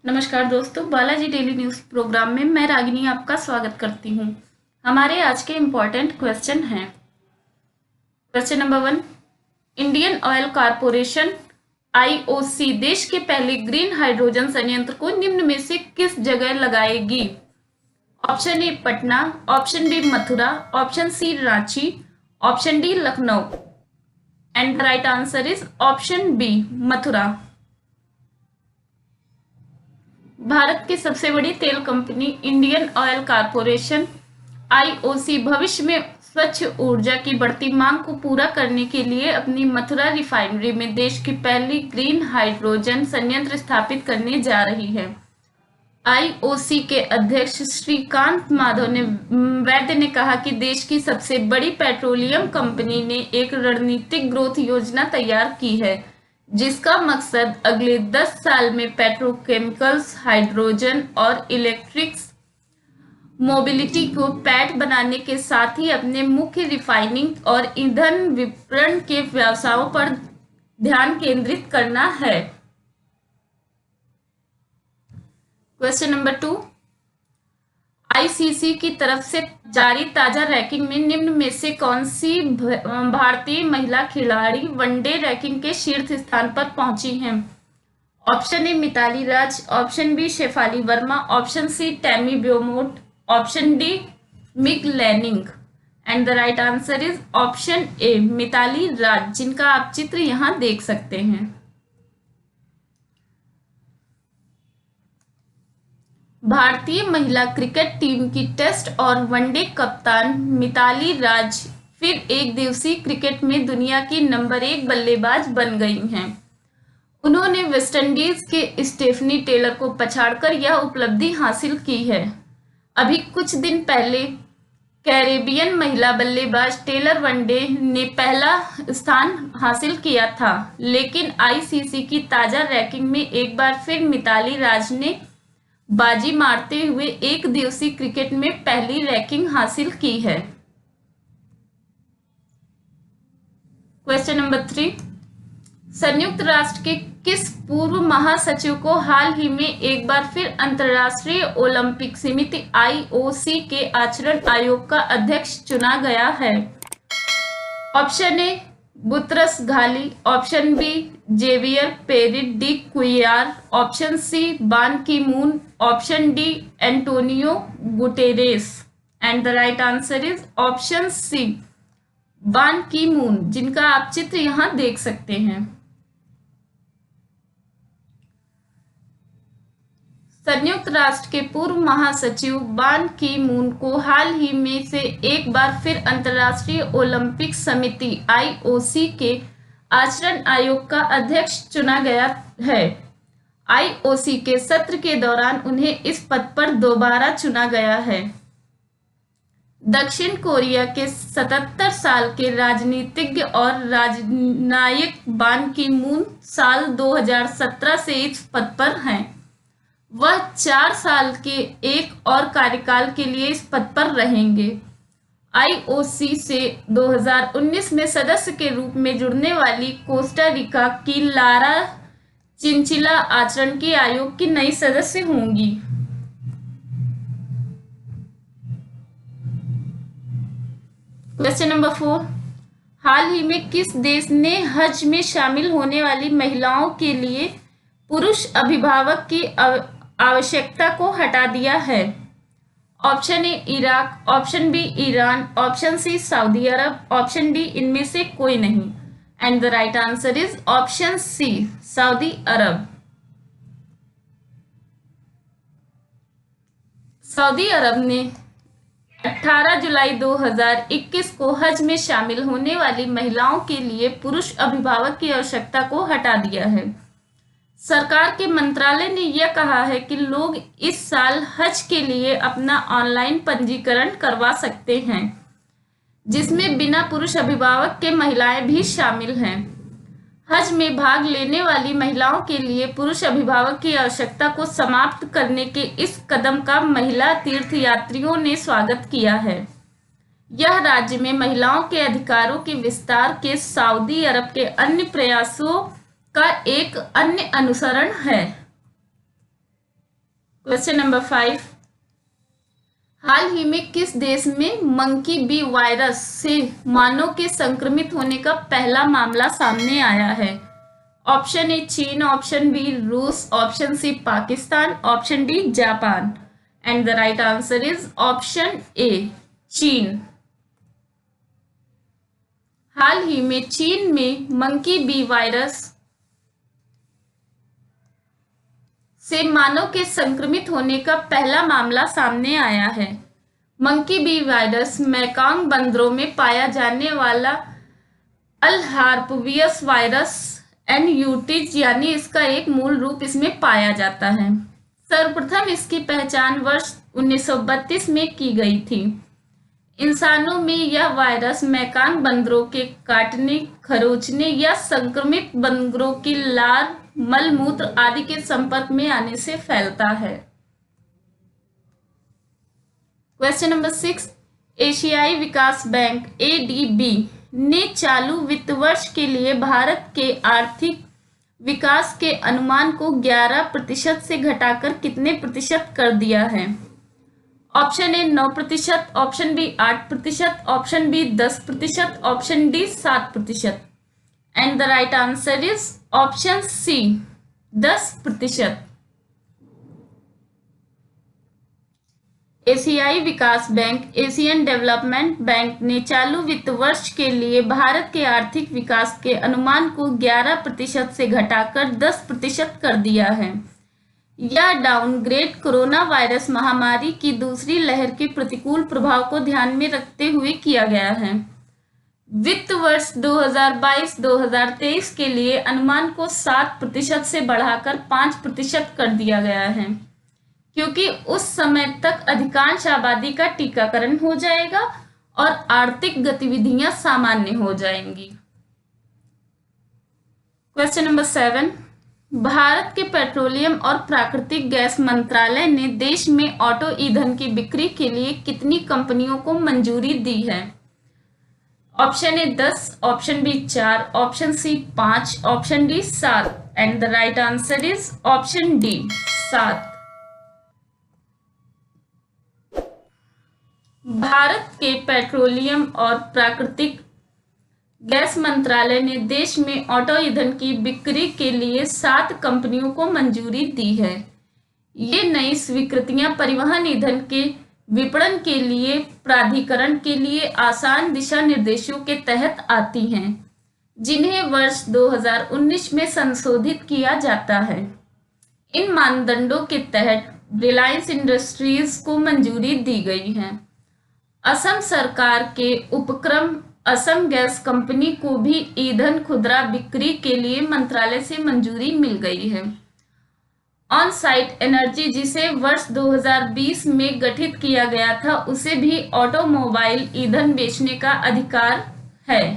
नमस्कार दोस्तों, Balaji daily news programme में मैं रागिनी आपका स्वागत करती हूँ। हमारे आज के इम्पोर्टेंट क्वेश्चन हैं। Question number 1, Indian Oil Corporation IOC देश के पहले ग्रीन हाइड्रोजन संयंत्र को निम्न में से किस जगह लगाएगी? Option A Patna, option B Mathura, option C Ranchi, option D Lucknow. And the right answer is option B Mathura. Bharat की सबसे बड़ी तेल company Indian Oil Corporation IOC भविष्य में स्वच्छ ऊर्जा की बढ़ती मांग को पूरा करने के लिए अपनी मथुरा रिफाइनरी में देश की पहली ग्रीन हाइड्रोजन संयंत्र स्थापित करने जा रही है। आईओसी के अध्यक्ष श्रीकांत माधव वैद्य ने कहा कि देश की सबसे बड़ी पेट्रोलियम कंपनी ने एक रणनीतिक ग्रोथ योजना तैयार की है, जिसका मकसद अगले 10 साल में पेट्रोकेमिकल्स, हाइड्रोजन और इलेक्ट्रिक्स मोबिलिटी को पैठ बनाने के साथ ही अपने मुख्य रिफाइनिंग और ईंधन विपणन के व्यवसायों पर ध्यान केंद्रित करना है। क्वेश्चन नंबर 2, आईसीसी की तरफ से जारी ताजा रैंकिंग में निम्न में से कौन सी भारतीय महिला खिलाड़ी वनडे रैंकिंग के शीर्ष स्थान पर पहुंची हैं? Option A Mithali Raj, option B Shafali Verma, option C Tammy Beaumont, option D Meg Lanning. And the right answer is option A Mithali Raj, जिनका आप चित्र यहां देख सकते हैं। भारतीय महिला क्रिकेट टीम की टेस्ट और वनडे कप्तान मिताली राज फिर एक दिवसीय क्रिकेट में दुनिया की नंबर 1 बल्लेबाज बन गई हैं। उन्होंने वेस्टइंडीज के स्टेफनी टेलर को पछाड़कर यह उपलब्धि हासिल की है। अभी कुछ दिन पहले कैरेबियन महिला बल्लेबाज टेलर वनडे ने पहला स्थान हासिल किया था, लेकिन आईसीसी की ताजा रैंकिंग में एक बार फिर मिताली राज ने बाजी मारते हुए एक दिवसीय क्रिकेट में पहली रैंकिंग हासिल की है। क्वेश्चन नंबर 3, संयुक्त राष्ट्र के किस पूर्व महासचिव को हाल ही में एक बार फिर अंतर्राष्ट्रीय ओलंपिक समिति आईओसी के आचरण आयोग का अध्यक्ष चुना गया है? Option A Boutros Ghali, option B Javier Perez de Cuellar, option C Ban Ki Moon, option D Antonio Guterres. And the right answer is option C Ban Ki moon, जिनका आप चित्र यहां देख सकते हैं। संयुक्त राष्ट्र के पूर्व महासचिव बान की मून को हाल ही में से एक बार फिर अंतर्राष्ट्रीय ओलंपिक समिति आईओसी के आचरण आयोग का अध्यक्ष चुना गया है। आईओसी के सत्र के दौरान उन्हें इस पद पर दोबारा चुना गया है। दक्षिण कोरिया के 77 साल के राजनीतिज्ञ और राजनायक बान की मून साल 2017 से इस पद पर हैं। वह 4 साल के एक और कार्यकाल के लिए इस पद पर रहेंगे। आईओसी से 2019 में सदस्य के रूप में जुड़ने वाली कोस्टा रिका की लारा चिंचिला आचरण के आयोग की नई सदस्य होंगी। क्वेश्चन नंबर 4, हाल ही में किस देश ने हज में शामिल होने वाली महिलाओं के लिए पुरुष अभिभावक की आवश्यकता को हटा दिया है? Option A Iraq, option B Iran, option C Saudi Arabia, option D इनमें से कोई नहीं। And the right answer is option C Saudi Arabia. Saudi Arabia ने 18 जुलाई 2021 को हज में शामिल होने वाली महिलाओं के लिए पुरुष अभिभावक की आवश्यकता को हटा दिया है। सरकार के मंत्रालय ने यह कहा है कि लोग इस साल हज के लिए अपना ऑनलाइन पंजीकरण करवा सकते हैं, जिसमें बिना पुरुष अभिभावक के महिलाएं भी शामिल हैं। हज में भाग लेने वाली महिलाओं के लिए पुरुष अभिभावक की आवश्यकता को समाप्त करने के इस कदम का महिला तीर्थयात्रियों ने स्वागत किया है। यह राज्य में महिलाओं के अधिकारों के विस्तार के सऊदी अरब के अन्य प्रयासों का एक अन्य अनुसरण है। क्वेश्चन नंबर 5, हाल ही में किस देश में मंकी बी वायरस से मानव के संक्रमित होने का पहला मामला सामने आया है? ऑप्शन ए चीन, ऑप्शन बी रूस, option C Pakistan, option D Japan. And the right answer is option A चीन। हाल ही में चीन में मंकी बी वायरस से मानव के संक्रमित होने का पहला मामला सामने आया है। मंकी बी वायरस मेकांग बंदरों में पाया जाने वाला अल हार्पवियस वायरस एनयूटिज यानी इसका एक मूल रूप इसमें पाया जाता है। सर्वप्रथम इसकी पहचान वर्ष 1932 में की गई थी। इंसानों में यह वायरस मेकांग बंदरों के काटने, खरोंचने या संक्रमित बंदरों की लार, मलमूत्र आदि के संपर्क में आने से फैलता है। क्वेश्चन नंबर 6, एशियाई विकास बैंक ADB ने चालू वित्त वर्ष के लिए भारत के आर्थिक विकास के अनुमान को 11% से घटाकर कितने प्रतिशत कर दिया है? Option A 9%, option B 8%, option B 10%, option D 7%। And the right answer is option C 10%। एशियाई विकास बैंक एशियन डेवलपमेंट बैंक ने चालू वित्त वर्ष के लिए भारत के आर्थिक विकास के अनुमान को 11% से घटाकर 10% कर दिया है। यह डाउनग्रेड कोरोना वायरस महामारी की दूसरी लहर के प्रतिकूल प्रभाव को ध्यान में रखते हुए किया गया है। वित्त वर्ष 2022-2023 के लिए अनुमान को 7% से बढ़ाकर 5% कर दिया गया है, क्योंकि उस समय तक अधिकांश आबादी का टीकाकरण हो जाएगा और आर्थिक गतिविधियां सामान्य हो जाएंगी। क्वेश्चन नंबर 7, भारत के पेट्रोलियम और प्राकृतिक गैस मंत्रालय ने देश में ऑटो ईंधन की बिक्री के लिए कितनी कंपनियों को मंजूरी दी है? Option A 10, option B 4, option C 5, option D 7। And the right answer is option D 7। भारत के पेट्रोलियम और प्राकृतिक गैस मंत्रालय ने देश में ऑटो ईंधन की बिक्री के लिए 7 कंपनियों को मंजूरी दी है। ये नई स्वीकृतियां परिवहन ईंधन के विपणन के लिए प्राधिकरण के लिए आसान दिशा निर्देशों के तहत आती हैं, जिन्हें वर्ष 2019 में संशोधित किया जाता है। इन मानदंडों के तहत रिलायंस इंडस्ट्रीज को मंजूरी दी गई है। असम सरकार के उपक्रम असम गैस कंपनी को भी ईंधन खुदरा बिक्री के लिए मंत्रालय से मंजूरी मिल गई है। ऑन साइट एनर्जी, जिसे वर्ष 2020 में गठित किया गया था, उसे भी ऑटोमोबाइल ईंधन बेचने का अधिकार है।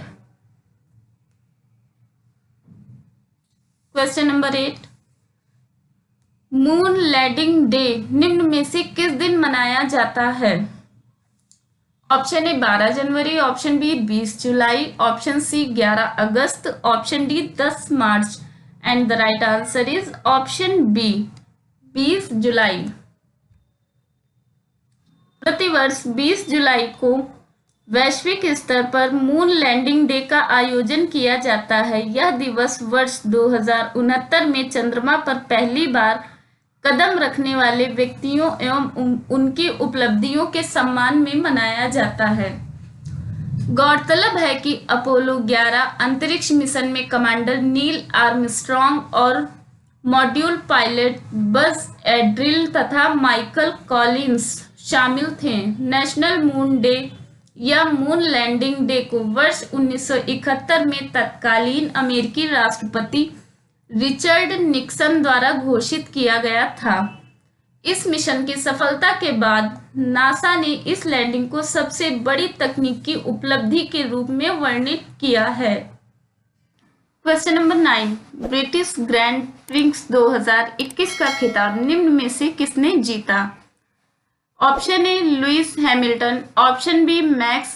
Question number 8, moon landing day निम्न में से किस दिन मनाया जाता है? ऑप्शन ए 12 जनवरी, ऑप्शन बी 20 जुलाई, ऑप्शन सी 11 अगस्त, ऑप्शन डी 10 मार्च। And the right answer is option B 20 जुलाई। प्रतिवर्ष 20 जुलाई को वैश्विक स्तर पर मून लैंडिंग डे का आयोजन किया जाता है। यह दिवस वर्ष 2069 में चंद्रमा पर पहली बार कदम रखने वाले व्यक्तियों एवं उनकी उपलब्धियों के सम्मान में मनाया जाता है। गौरतलब है कि अपोलो 11 अंतरिक्ष मिशन में कमांडर नील आर्मस्ट्रॉन्ग और मॉड्यूल पायलट बज एड्रिल तथा माइकल कॉलिंस शामिल थे। नेशनल मून डे या मून लैंडिंग डे को वर्ष 1971 में तत्कालीन अमेरिकी राष्ट्रपति रिचर्ड निक्सन द्वारा घोषित किया गया था। इस मिशन की सफलता के बाद नासा ने इस लैंडिंग को सबसे बड़ी तकनीकी उपलब्धि के रूप में वर्णित किया है। Question number 9, British Grand Prix 2021 का खिताब निम्न में से किसने जीता? Option A Lewis Hamilton, option B Max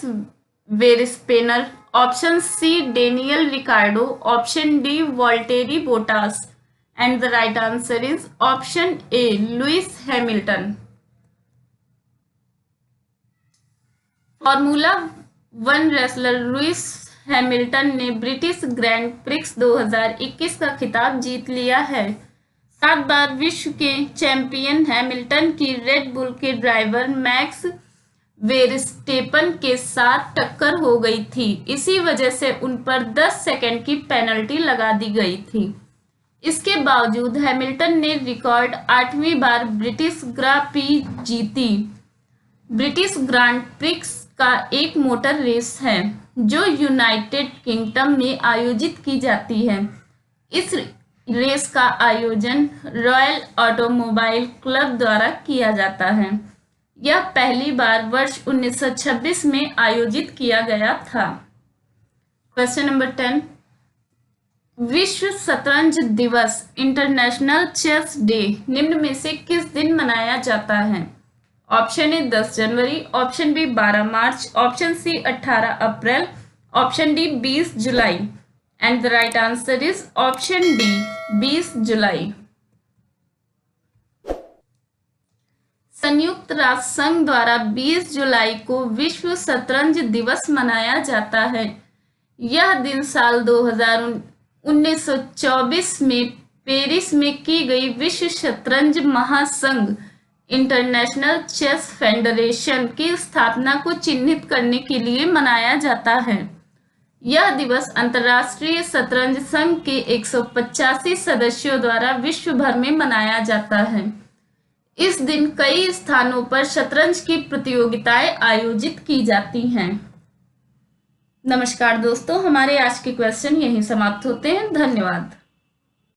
Verstappen, option C Daniel Ricciardo, option D Valtteri Bottas. And the right answer is option A, Lewis Hamilton. Formula 1 racer Lewis Hamilton ने British Grand Prix 2021 का खिताब जीत लिया है। 7 बार विश्व के champion Hamilton की red bull के driver max Verstappen के साथ टक्कर हो गई थी। इसी वजह से उन पर 10 सेकंड की पेनल्टी लगा दी गई थी। इसके बावजूद हैमिल्टन ने रिकॉर्ड 8वीं बार ब्रिटिश ग्रां प्री जीती। ब्रिटिश ग्रांड प्रिक्स का एक मोटर रेस है जो यूनाइटेड किंगडम में आयोजित की जाती है। इस रेस का आयोजन रॉयल ऑटोमोबाइल क्लब द्वारा किया जाता है। यह पहली बार वर्ष 1926 में आयोजित किया गया था। क्वेश्चन नंबर 10, विश्व शतरंज दिवस इंटरनेशनल चेस डे निम्न में से किस दिन मनाया जाता है? ऑप्शन ए 10 जनवरी, ऑप्शन बी 12 मार्च, ऑप्शन सी 18 अप्रैल, ऑप्शन डी 20 जुलाई and the right answer is option D 20 जुलाई। संयुक्त राष्ट्र संघ द्वारा 20 जुलाई को विश्व शतरंज दिवस मनाया जाता है। यह दिन साल 1924 में पेरिस में की गई विश्व शतरंज महासंघ इंटरनेशनल चेस फेडरेशन की स्थापना को चिन्हित करने के लिए मनाया जाता है। यह दिवस अंतर्राष्ट्रीय शतरंज संघ के 185 सदस्यों द्वारा विश्व भर में मनाया जाता है। इस दिन कई स्थानों पर शतरंज की प्रतियोगिताएं आयोजित की जाती हैं। नमस्कार दोस्तों, हमारे आज के क्वेश्चन यहीं समाप्त होते हैं। धन्यवाद।